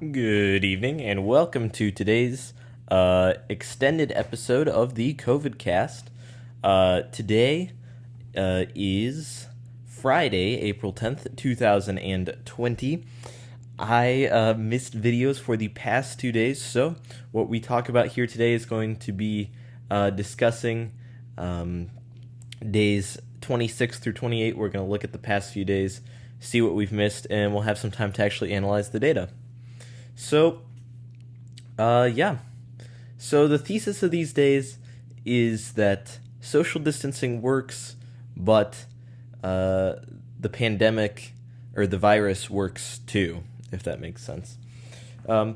Good evening, and welcome to today's extended episode of the COVID Cast. Today is Friday, April 10th, 2020. I missed videos for the past 2 days, so what we talk about here today is going to be discussing days 26 through 28. We're going to look at the past few days, see what we've missed, and we'll have some time to actually analyze the data. So, yeah. So the thesis of these days is that social distancing works, but the pandemic or the virus works too, if that makes sense.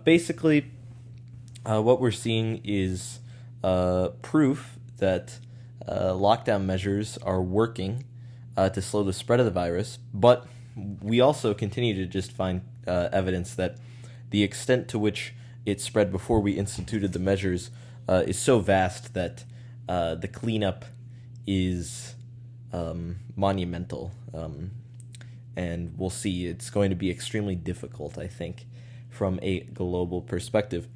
Basically, what we're seeing is proof that lockdown measures are working to slow the spread of the virus, but we also continue to just find evidence that the extent to which it spread before we instituted the measures is so vast that the cleanup is monumental. And we'll see. It's going to be extremely difficult, I think, from a global perspective.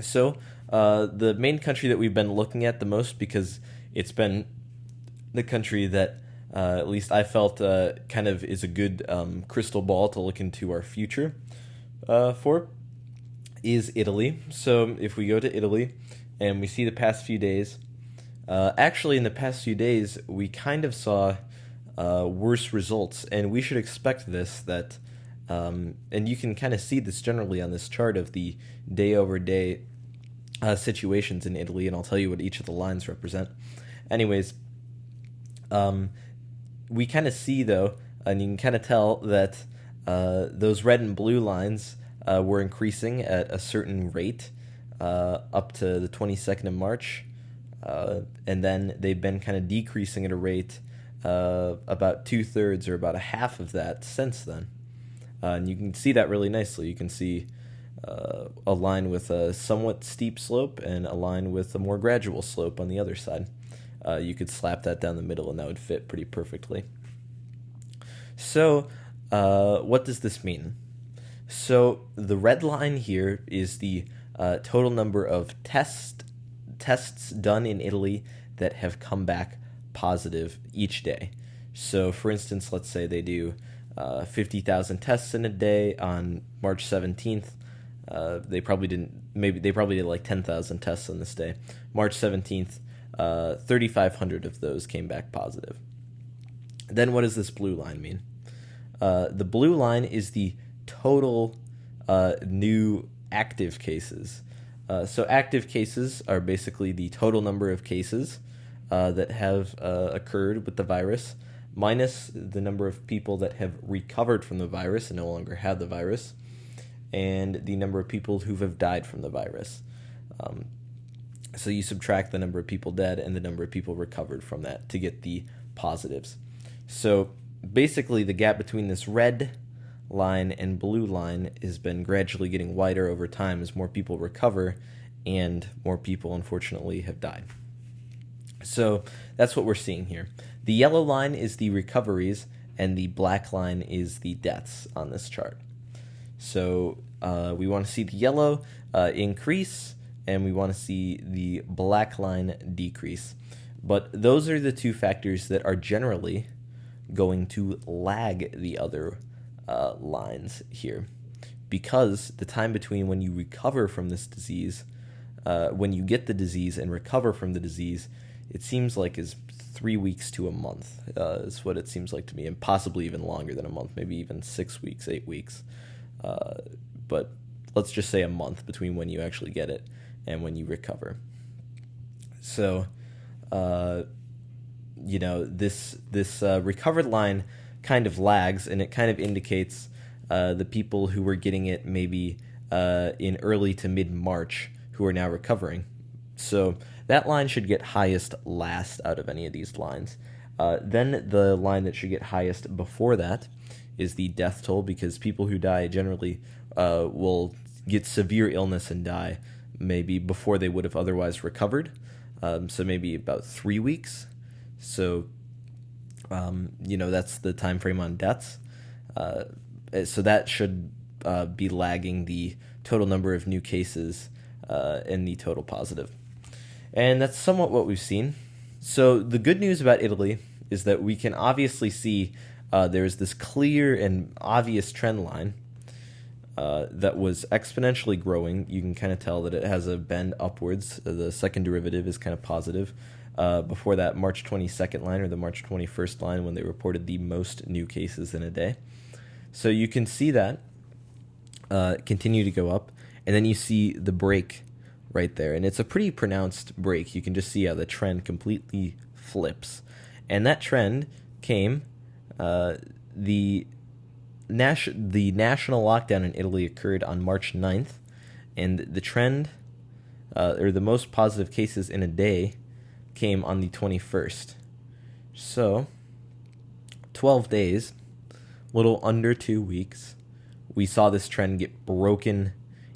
So the main country that we've been looking at the most, because it's been the country that at least I felt kind of is a good crystal ball to look into our future for, is Italy. So if we go to Italy and we see the past few days, actually in the past few days we kind of saw worse results, and we should expect this, that and you can kind of see this generally on this chart of the day over day situations in Italy, and I'll tell you what each of the lines represent. Anyways, we kind of see, though, and you can kind of tell that those red and blue lines were increasing at a certain rate up to the 22nd of March, and then they've been kind of decreasing at a rate about 2/3 or about a half of that since then. And you can see that really nicely. You can see a line with a somewhat steep slope and a line with a more gradual slope on the other side. You could slap that down the middle and that would fit pretty perfectly. So, what does this mean? So, the red line here is the total number of tests done in Italy that have come back positive each day. So, for instance, let's say they do 50,000 tests in a day on March 17th. They probably did like 10,000 tests on this day. March 17th, 3,500 of those came back positive. Then what does this blue line mean? The blue line is the total new active cases. So active cases are basically the total number of cases that have occurred with the virus, minus the number of people that have recovered from the virus and no longer have the virus, and the number of people who have died from the virus. So you subtract the number of people dead and the number of people recovered from that to get the positives. So basically the gap between this red line and blue line has been gradually getting wider over time as more people recover and more people, unfortunately, have died. So that's what we're seeing here. The yellow line is the recoveries, and the black line is the deaths on this chart. So we want to see the yellow increase, and we want to see the black line decrease. But those are the two factors that are generally going to lag the other lines here, because the time between when you recover from this disease, when you get the disease and recover from the disease, it seems like is 3 weeks to a month, is what it seems like to me, and possibly even longer than a month, maybe even 6 weeks, 8 weeks. But let's just say a month between when you actually get it and when you recover. So, this recovered line kind of lags, and it kind of indicates the people who were getting it maybe in early to mid-March who are now recovering. So that line should get highest last out of any of these lines. Then the line that should get highest before that is the death toll, because people who die generally will get severe illness and die maybe before they would have otherwise recovered. So maybe about 3 weeks. So, that's the time frame on deaths. So that should be lagging the total number of new cases and the total positive. And that's somewhat what we've seen. So the good news about Italy is that we can obviously see there's this clear and obvious trend line that was exponentially growing. You can kind of tell that it has a bend upwards. The second derivative is kind of positive. Before that March 22nd line or the March 21st line when they reported the most new cases in a day. So you can see that continue to go up, and then you see the break right there. And it's a pretty pronounced break. You can just see how the trend completely flips. And that trend came, the national lockdown in Italy occurred on March 9th, and the trend, or the most positive cases in a day, came on the 21st. So, 12 days, little under 2 weeks, we saw this trend get broken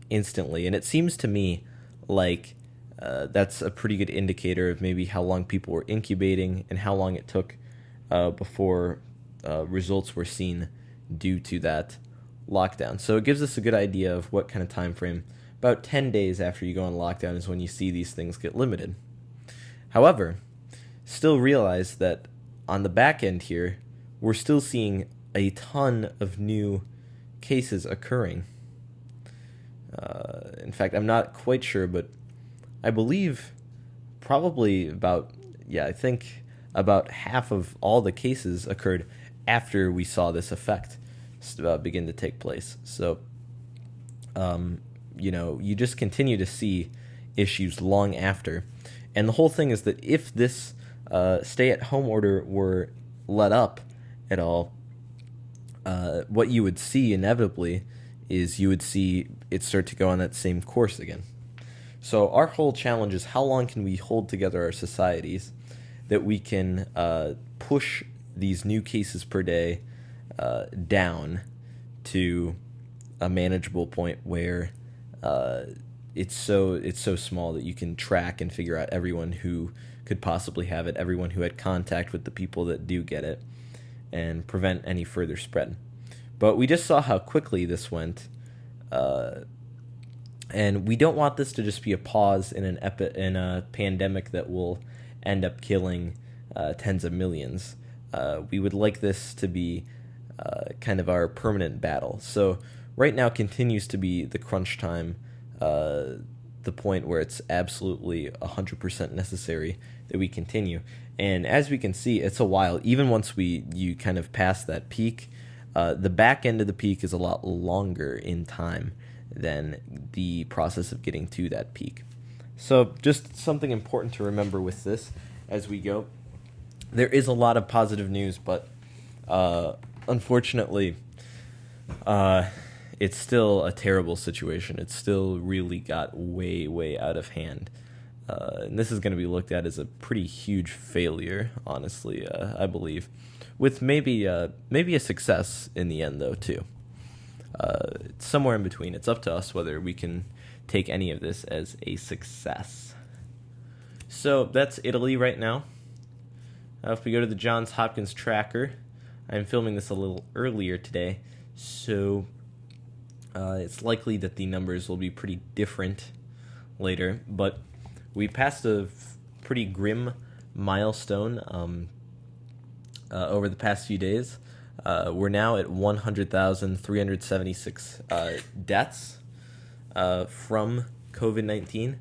instantly. And it seems to me like that's a pretty good indicator of maybe how long people were incubating and how long it took before results were seen due to that lockdown. So it gives us a good idea of what kind of time frame. About 10 days after you go on lockdown is when you see these things get limited. However, still realize that on the back end here, we're still seeing a ton of new cases occurring. In fact, I'm not quite sure, but I believe probably I think about half of all the cases occurred after we saw this effect begin to take place. So, you just continue to see issues long after. And the whole thing is that if this stay-at-home order were let up at all, what you would see inevitably is you would see it start to go on that same course again. So our whole challenge is how long can we hold together our societies that we can push these new cases per day down to a manageable point where it's so small that you can track and figure out everyone who could possibly have it, everyone who had contact with the people that do get it, and prevent any further spread. But we just saw how quickly this went, and we don't want this to just be a pause in a pandemic that will end up killing tens of millions. We would like this to be kind of our permanent battle. So right now continues to be the crunch time, the point where it's absolutely 100% necessary that we continue. And as we can see, it's a while. Even once you kind of pass that peak, the back end of the peak is a lot longer in time than the process of getting to that peak. So just something important to remember with this as we go. There is a lot of positive news, but unfortunately, it's still a terrible situation. It's still really got way, way out of hand. And this is going to be looked at as a pretty huge failure, honestly, I believe, with maybe a success in the end, though, too. It's somewhere in between. It's up to us whether we can take any of this as a success. So that's Italy right now. If we go to the Johns Hopkins tracker, I'm filming this a little earlier today, so it's likely that the numbers will be pretty different later, but we passed a pretty grim milestone over the past few days. We're now at 100,376 deaths from COVID-19,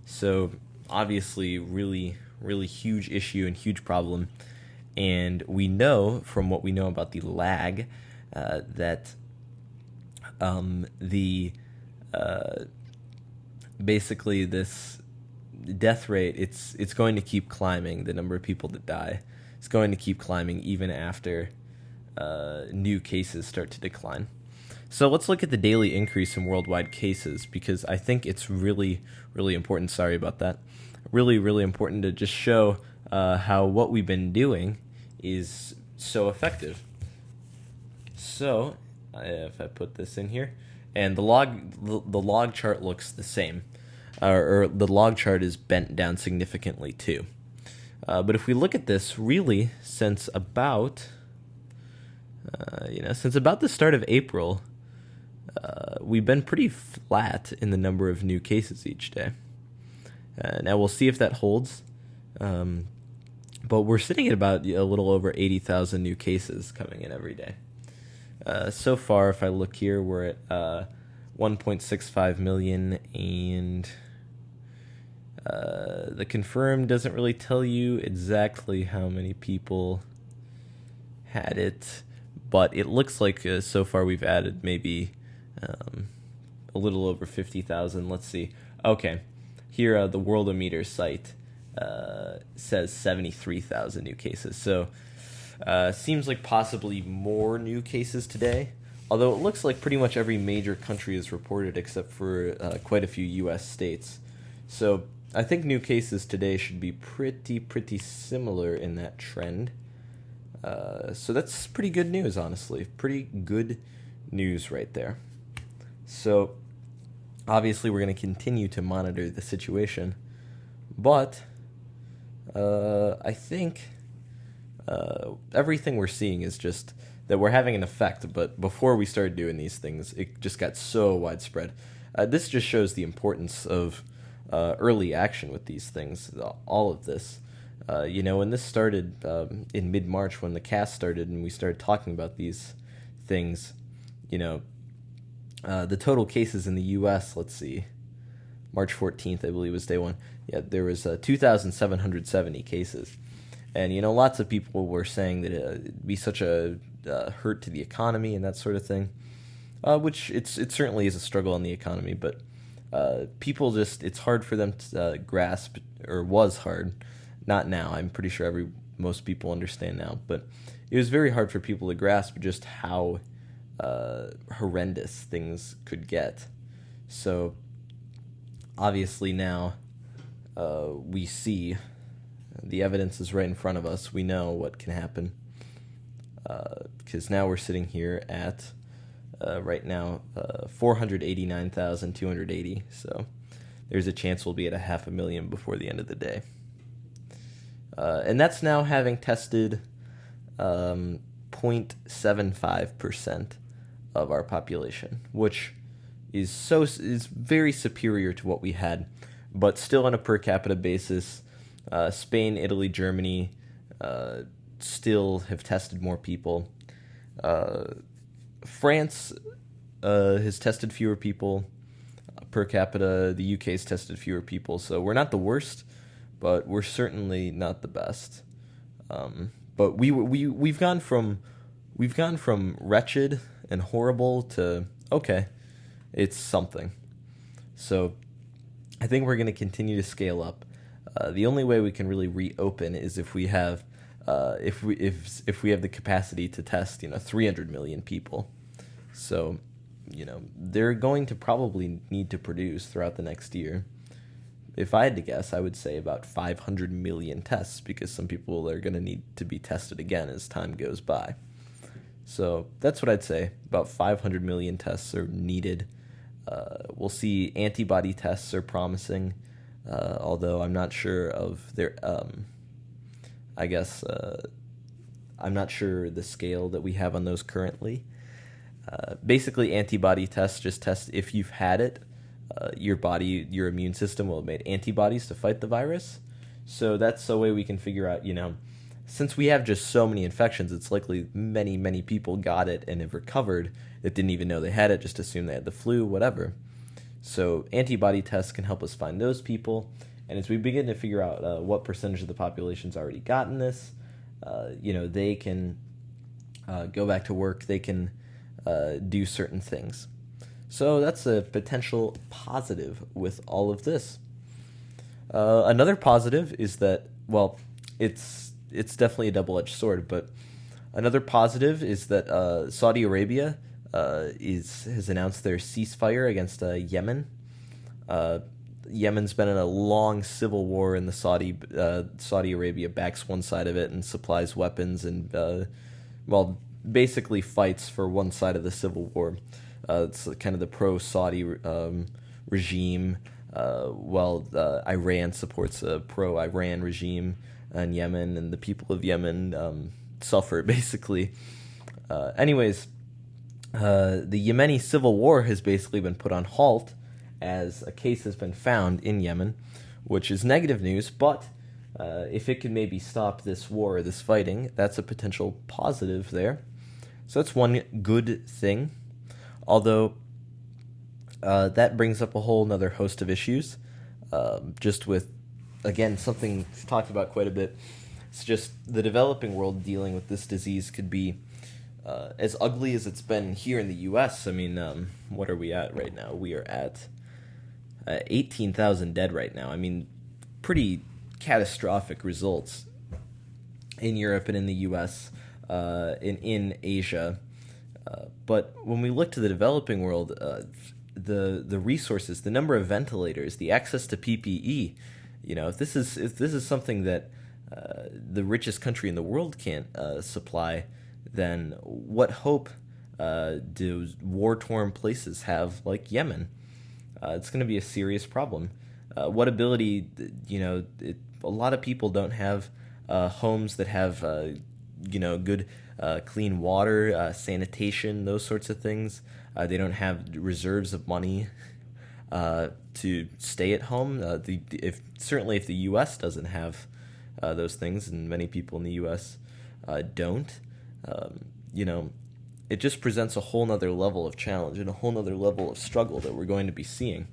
so obviously really, really huge issue and huge problem. And we know from what we know about the lag that basically this death rate, it's going to keep climbing. The number of people that die is going to keep climbing even after new cases start to decline. So let's look at the daily increase in worldwide cases, because I think it's really, really important. Sorry about that. Really, really important to just show how what we've been doing is so effective. So if I put this in here, and the log chart looks the same, or the log chart is bent down significantly too. But if we look at this, really, since about the start of April, we've been pretty flat in the number of new cases each day. Now we'll see if that holds. But we're sitting at about a little over 80,000 new cases coming in every day. So far, if I look here, we're at 1.65 million, and the confirmed doesn't really tell you exactly how many people had it, but it looks like so far we've added maybe a little over 50,000. Let's see. Okay, here the Worldometer site says 73,000 new cases. So seems like possibly more new cases today, although it looks like pretty much every major country is reported except for quite a few U.S. states. So I think new cases today should be pretty similar in that trend. So that's pretty good news, honestly. Pretty good news right there. So obviously we're going to continue to monitor the situation, but I think everything we're seeing is just that we're having an effect, but before we started doing these things, it just got so widespread. This just shows the importance of early action with these things, all of this. When this started in mid-March, when the cast started and we started talking about these things, the total cases in the U.S., let's see, March 14th, I believe, was day one. Yeah, there was 2,770 cases. And, lots of people were saying that it'd be such a hurt to the economy and that sort of thing, which it certainly is a struggle on the economy, but people just, it's hard for them to grasp, or was hard, not now. I'm pretty sure most people understand now, but it was very hard for people to grasp just how horrendous things could get. So obviously now we see the evidence is right in front of us. We know what can happen because now we're sitting here at right now 489,280. So there's a chance we'll be at 500,000 before the end of the day. And that's now having tested 0.75% of our population, which is very superior to what we had, but still on a per capita basis, Spain, Italy, Germany still have tested more people. France has tested fewer people per capita. The UK has tested fewer people, so we're not the worst, but we're certainly not the best. But we've gone from wretched and horrible to okay, it's something. So I think we're going to continue to scale up. The only way we can really reopen is if we have if we have the capacity to test 300 million people. So they're going to probably need to produce throughout the next year. If I had to guess, I would say about 500 million tests, because some people are going to need to be tested again as time goes by. So that's what I'd say. About 500 million tests are needed. We'll see antibody tests are promising, although I'm not sure of their, I'm not sure the scale that we have on those currently. Basically, antibody tests just test if you've had it, your immune system will have made antibodies to fight the virus. So that's the way we can figure out, since we have just so many infections, it's likely many people got it and have recovered that didn't even know they had it, just assumed they had the flu, whatever. So antibody tests can help us find those people. And as we begin to figure out what percentage of the population's already gotten this, they can go back to work. They can do certain things. So that's a potential positive with all of this. Another positive is that, well, it's definitely a double-edged sword, but another positive is that Saudi Arabia has announced their ceasefire against Yemen. Yemen's been in a long civil war, and Saudi Arabia backs one side of it and supplies weapons and, basically fights for one side of the civil war. It's kind of the pro-Saudi regime, while Iran supports a pro-Iran regime in Yemen, and the people of Yemen suffer, basically. Anyways, The Yemeni civil war has basically been put on halt as a case has been found in Yemen, which is negative news, but if it can maybe stop this war, this fighting, that's a potential positive there. So that's one good thing. Although that brings up a whole nother host of issues, just with, again, something we've talked about quite a bit. It's just the developing world dealing with this disease could be as ugly as it's been here in the U.S. I mean, what are we at right now? We are at 18,000 dead right now. I mean, pretty catastrophic results in Europe and in the U.S., in Asia. But when we look to the developing world, the resources, the number of ventilators, the access to PPE, if this is something that the richest country in the world can't supply, then what hope do war-torn places have like Yemen? It's going to be a serious problem. What ability, a lot of people don't have homes that have, good clean water, sanitation, those sorts of things. They don't have reserves of money to stay at home. Certainly if the U.S. doesn't have those things, and many people in the U.S. Don't, it just presents a whole nother level of challenge and a whole nother level of struggle that we're going to be seeing.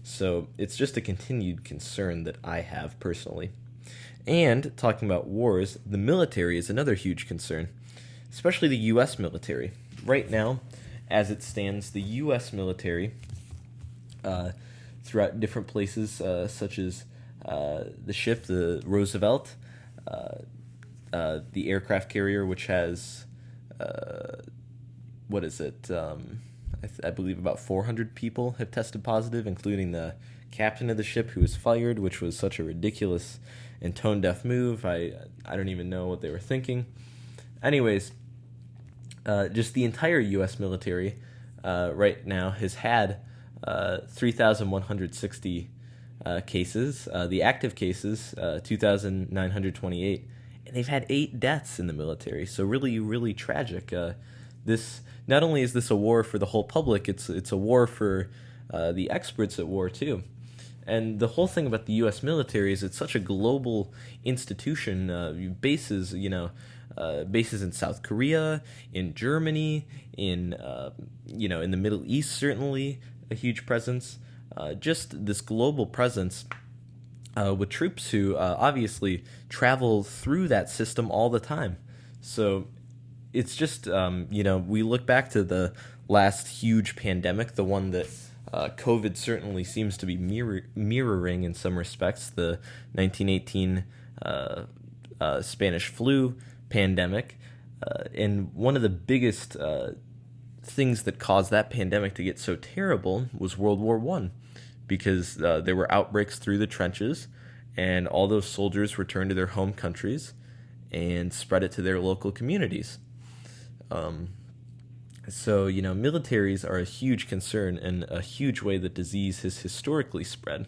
So it's just a continued concern that I have personally. And talking about wars, the military is another huge concern, especially the U.S. military. Right now, as it stands, the U.S. military, throughout different places, such as the ship, the Roosevelt, the aircraft carrier, which has, I believe about 400 people have tested positive, including the captain of the ship who was fired, which was such a ridiculous and tone-deaf move. I don't even know what they were thinking. Anyways, just the entire U.S. military right now has had 3,160 cases. The active cases, 2,928. And they've had 8 deaths in the military, so really, really tragic. This not only is this a war for the whole public, it's a war for the experts at war too. And the whole thing about the U.S. military is it's such a global institution. Bases in South Korea, in Germany, in the Middle East, certainly a huge presence. Just this global presence. With troops who obviously travel through that system all the time. So it's just, we look back to the last huge pandemic, the one that COVID certainly seems to be mirroring in some respects, the 1918 Spanish flu pandemic. And one of the biggest things that caused that pandemic to get so terrible was World War I. Because there were outbreaks through the trenches, and all those soldiers returned to their home countries and spread it to their local communities. So, militaries are a huge concern and a huge way that disease has historically spread.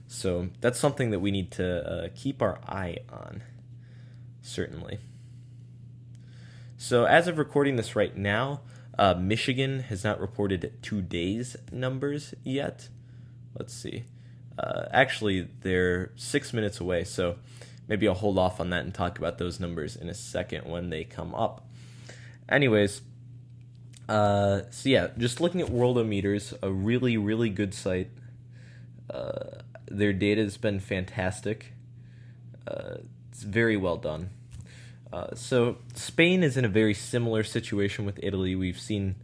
So that's something that we need to keep our eye on, certainly. So as of recording this right now, Michigan has not reported today's numbers yet. Let's see. Actually, they're 6 minutes away, so maybe I'll hold off on that and talk about those numbers in a second when they come up. Anyways, just looking at Worldometers, a really, really good site. Their data has been fantastic. It's very well done. So Spain is in a very similar situation with Italy. We've seen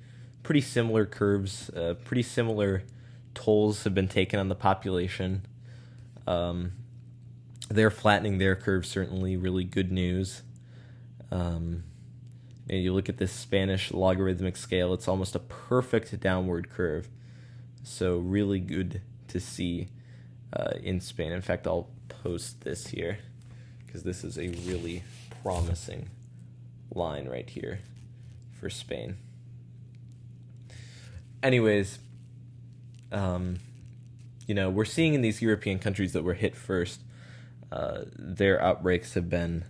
pretty similar curves, pretty similar tolls have been taken on the population. They're flattening their curve, certainly really good news. And you look at this Spanish logarithmic scale, it's almost a perfect downward curve. So really good to see in Spain. In fact, I'll post this here because this is a really promising line right here for Spain. Anyways, we're seeing in these European countries that were hit first, their outbreaks have been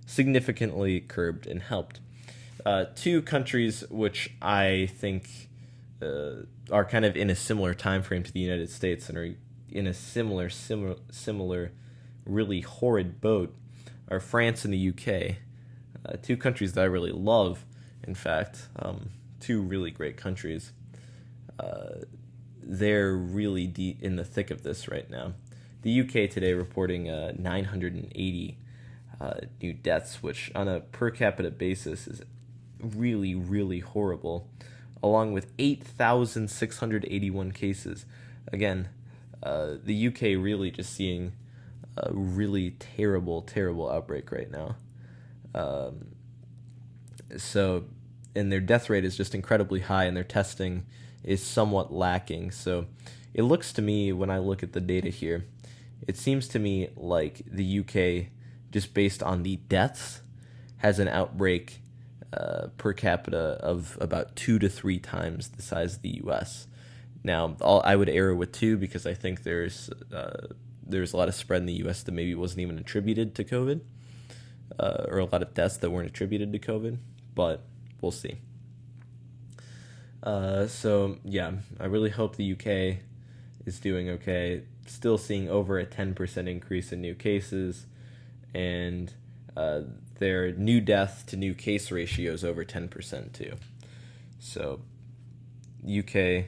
significantly curbed and helped. Two countries which I think are kind of in a similar time frame to the United States and are in a similar, really horrid boat are France and the UK. Two countries that I really love, in fact. Two really great countries. They're really deep in the thick of this right now. The UK today reporting 980 new deaths, which on a per capita basis is really, really horrible, along with 8,681 cases. Again, the UK really just seeing a really terrible, terrible outbreak right now. So, and their death rate is just incredibly high, and their testing is somewhat lacking. So, it looks to me, when I look at the data here, it seems to me like the UK, just based on the deaths, has an outbreak per capita of about 2 to 3 times the size of the U.S. Now, I would err with 2 because I think there's a lot of spread in the U.S. that maybe wasn't even attributed to COVID, or a lot of deaths that weren't attributed to COVID, but we'll see. So, yeah, I really hope the UK is doing okay. Still seeing over a 10% increase in new cases, and their new death to new case ratio is over 10% too. So, UK,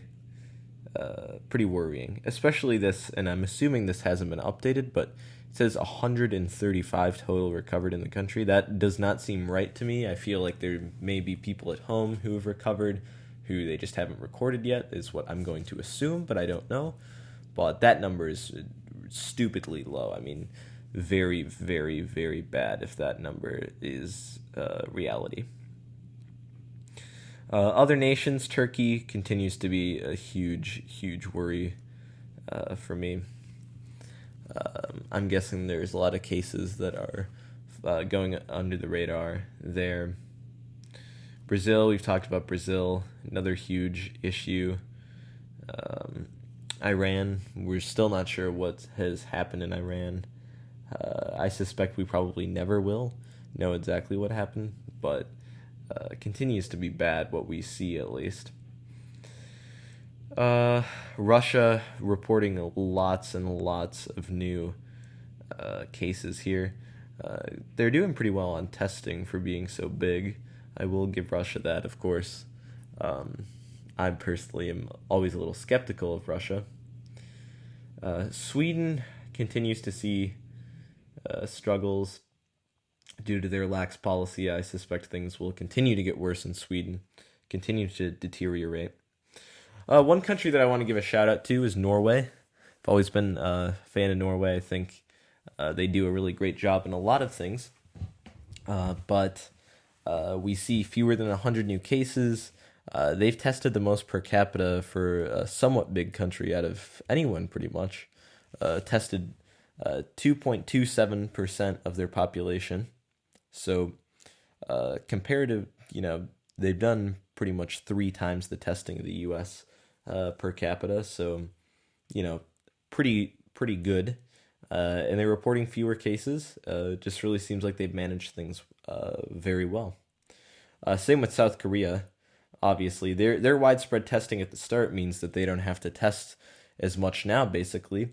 pretty worrying. Especially this, and I'm assuming this hasn't been updated, but it says 135 total recovered in the country. That does not seem right to me. I feel like there may be people at home who have recovered, who they just haven't recorded yet, is what I'm going to assume, but I don't know. But that number is stupidly low. I mean, very, very, very bad if that number is reality. Other nations, Turkey continues to be a huge, huge worry for me. I'm guessing there's a lot of cases that are going under the radar there. Brazil, we've talked about Brazil, another huge issue. Iran, we're still not sure what has happened in Iran. I suspect we probably never will know exactly what happened, but continues to be bad, what we see at least. Russia reporting lots and lots of new cases here. They're doing pretty well on testing for being so big. I will give Russia that, of course. I personally am always a little skeptical of Russia. Sweden continues to see struggles due to their lax policy. I suspect things will continue to get worse in Sweden, continue to deteriorate. One country that I want to give a shout out to is Norway. I've always been a fan of Norway. I think they do a really great job in a lot of things. But we see fewer than 100 new cases. They've tested the most per capita for a somewhat big country out of anyone, pretty much. Tested 2.27% of their population. So, comparative, they've done pretty much 3 times the testing of the U.S. Per capita. So, pretty good. And they're reporting fewer cases. Just really seems like they've managed things very well. Same with South Korea. Obviously, their widespread testing at the start means that they don't have to test as much now, basically.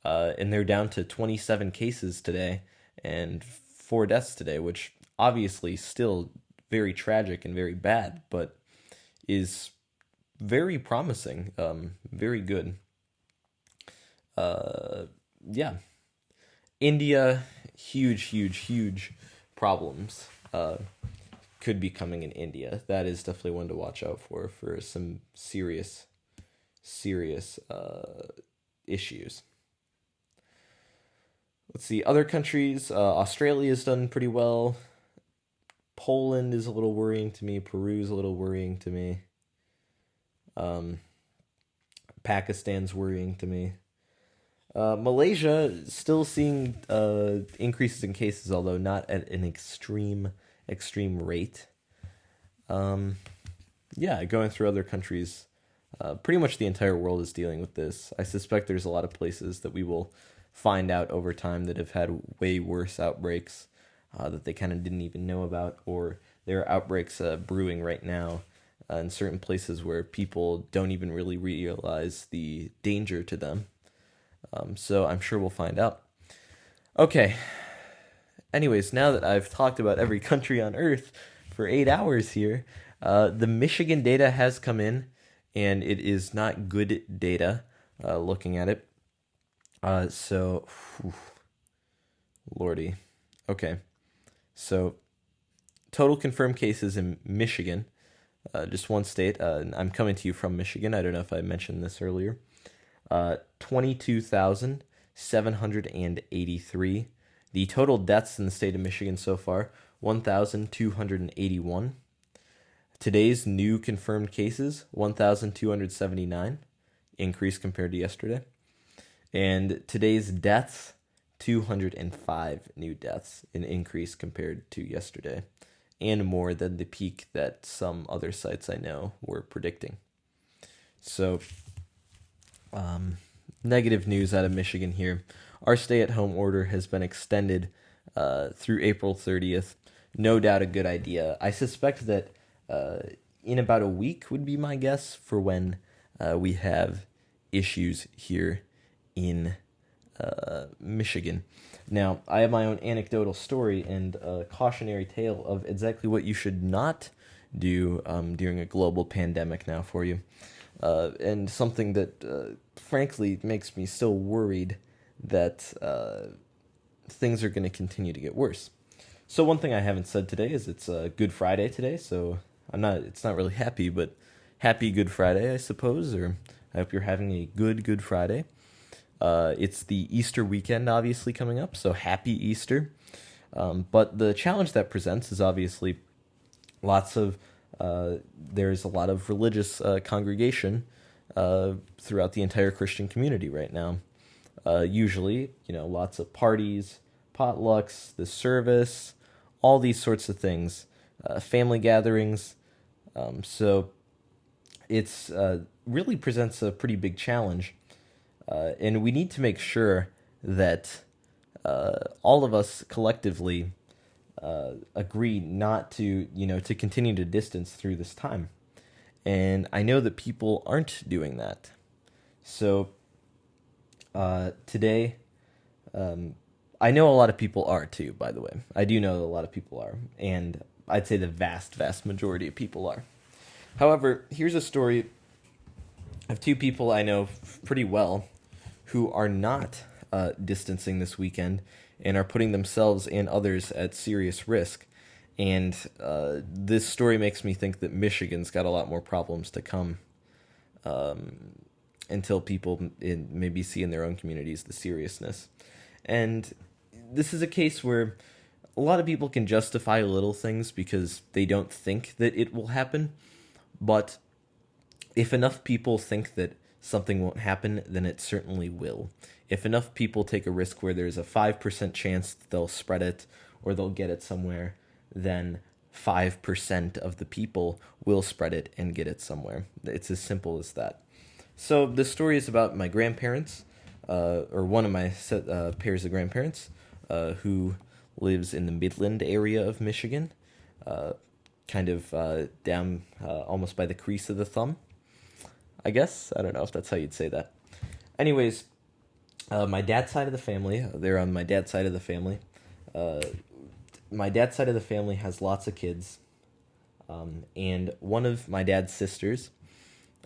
And they're down to 27 cases today and 4 deaths today, which obviously still very tragic and very bad, but is very promising, very good. Yeah. India, huge problems could be coming in India. That is definitely one to watch out for some serious issues. Let's see, other countries. Australia's done pretty well. Poland is a little worrying to me. Peru is a little worrying to me. Pakistan's worrying to me. Malaysia still seeing increases in cases, although not at an extreme rate. Going through other countries, pretty much the entire world is dealing with this. I suspect there's a lot of places that we will find out over time that have had way worse outbreaks that they kind of didn't even know about, or there are outbreaks brewing right now in certain places where people don't even really realize the danger to them. So I'm sure we'll find out. Okay. Anyways, now that I've talked about every country on Earth for 8 hours here, the Michigan data has come in, and it is not good data. Looking at it, whew, lordy. Okay, so total confirmed cases in Michigan, just one state. I'm coming to you from Michigan. I don't know if I mentioned this earlier. 22,783. The total deaths in the state of Michigan so far, 1,281. Today's new confirmed cases, 1,279, increase compared to yesterday. And today's deaths, 205 new deaths, an increase compared to yesterday, and more than the peak that some other sites I know were predicting. So, negative news out of Michigan here. Our stay-at-home order has been extended through April 30th. No doubt a good idea. I suspect that in about a week would be my guess for when we have issues here in Michigan. Now, I have my own anecdotal story and a cautionary tale of exactly what you should not do during a global pandemic now for you. And something that, frankly, makes me still worried that things are going to continue to get worse. So one thing I haven't said today is it's Good Friday today, so it's not really happy, but happy Good Friday, I suppose, or I hope you're having a good Friday. It's the Easter weekend, obviously, coming up, so happy Easter. But the challenge that presents is obviously there's a lot of religious congregation throughout the entire Christian community right now. Usually, lots of parties, potlucks, the service, all these sorts of things, family gatherings. So it's really presents a pretty big challenge. And we need to make sure that all of us collectively agree not to, to continue to distance through this time. And I know that people aren't doing that. So today, I know a lot of people are too, by the way. I do know that a lot of people are. And I'd say the vast majority of people are. However, here's a story of two people I know pretty well who are not distancing this weekend and are putting themselves and others at serious risk. And this story makes me think that Michigan's got a lot more problems to come until people maybe see in their own communities the seriousness. And this is a case where a lot of people can justify little things because they don't think that it will happen. But if enough people think that something won't happen, then it certainly will. If enough people take a risk where there's a 5% chance that they'll spread it or they'll get it somewhere, then 5% of the people will spread it and get it somewhere. It's as simple as that. So the story is about my grandparents, or one of my pairs of grandparents, who lives in the Midland area of Michigan, kind of down almost by the crease of the thumb, I guess. I don't know if that's how you'd say that. Anyways, my dad's side of the family, they're on my dad's side of the family. My dad's side of the family has lots of kids. And one of my dad's sisters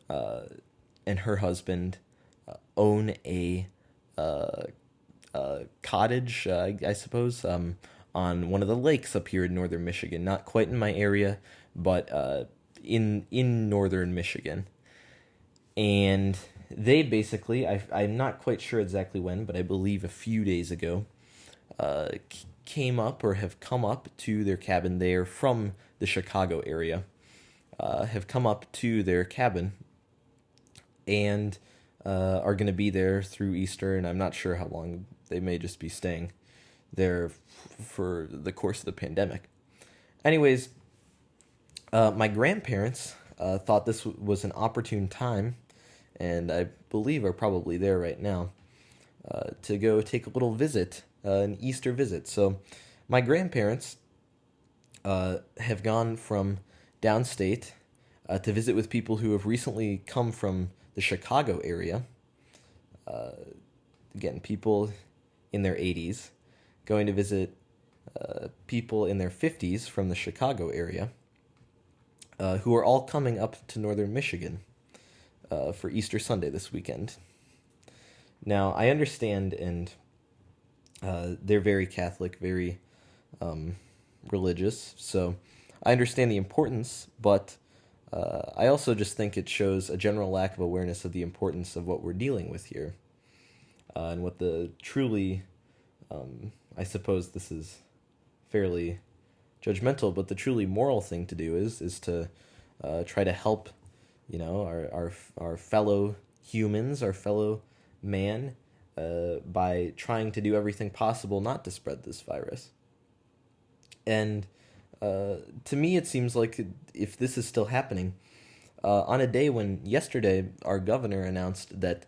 and her husband own a cottage, I suppose, on one of the lakes up here in northern Michigan. Not quite in my area, but in northern Michigan. And they basically, I'm not quite sure exactly when, but I believe a few days ago, came up or have come up to their cabin. They are from the Chicago area, have come up to their cabin and are going to be there through Easter, and I'm not sure how long. They may just be staying there for the course of the pandemic. Anyways, my grandparents thought this was an opportune time, and I believe are probably there right now, to go take a little visit, an Easter visit. So my grandparents have gone from downstate to visit with people who have recently come from the Chicago area. Again, people in their 80s going to visit people in their 50s from the Chicago area who are all coming up to northern Michigan for Easter Sunday this weekend. Now, I understand, and they're very Catholic, very religious, so I understand the importance, but I also just think it shows a general lack of awareness of the importance of what we're dealing with here. And what the truly, I suppose this is fairly judgmental, but the truly moral thing to do is to try to help, our fellow humans, our fellow man, by trying to do everything possible not to spread this virus. And to me, it seems like if this is still happening, on a day when yesterday our governor announced that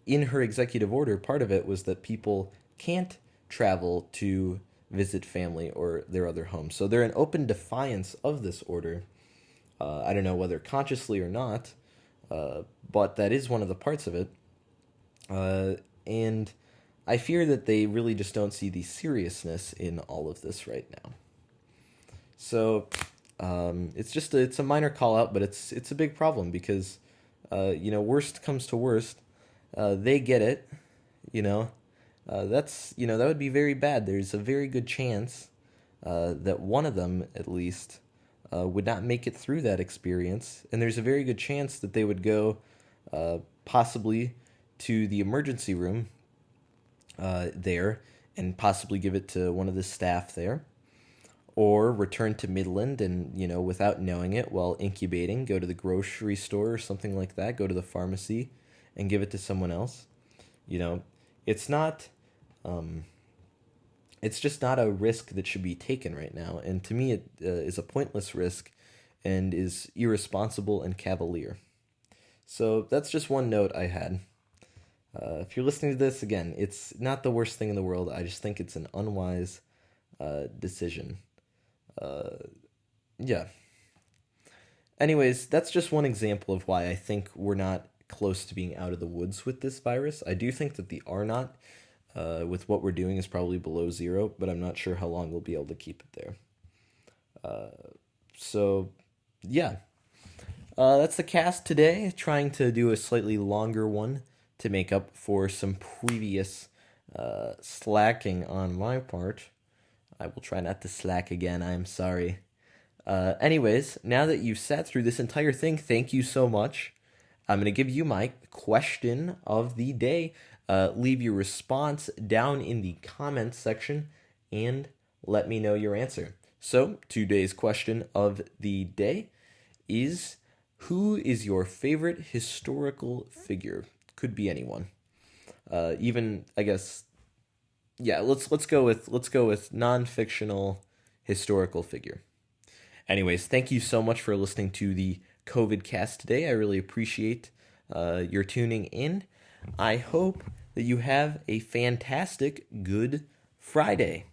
in her executive order, part of it was that people can't travel to visit family or their other homes. So they're in open defiance of this order. I don't know whether consciously or not, but that is one of the parts of it. And I fear that they really just don't see the seriousness in all of this right now. So it's a minor call out, but it's a big problem because worst comes to worst, they get it, that would be very bad. There's a very good chance that one of them at least would not make it through that experience, and there's a very good chance that they would go possibly to the emergency room there and possibly give it to one of the staff there, or return to Midland and, without knowing it, while incubating, go to the grocery store or something like that, go to the pharmacy and give it to someone else. It's not, it's just not a risk that should be taken right now. And to me, it is a pointless risk and is irresponsible and cavalier. So that's just one note I had. If you're listening to this, again, it's not the worst thing in the world. I just think it's an unwise decision. Yeah. Anyways, that's just one example of why I think we're not close to being out of the woods with this virus. I do think that the R naught with what we're doing is probably below 0, but I'm not sure how long we'll be able to keep it there. So, yeah. That's the cast today, trying to do a slightly longer one to make up for some previous slacking on my part. I will try not to slack again, I am sorry. Anyways, now that you've sat through this entire thing, thank you so much. I'm going to give you my question of the day. Leave your response down in the comments section and let me know your answer. So, today's question of the day is, who is your favorite historical figure? Could be anyone. Even, I guess, yeah, let's go with non-fictional historical figure. Anyways, thank you so much for listening to the COVID cast today. I really appreciate your tuning in. I hope that you have a fantastic Good Friday.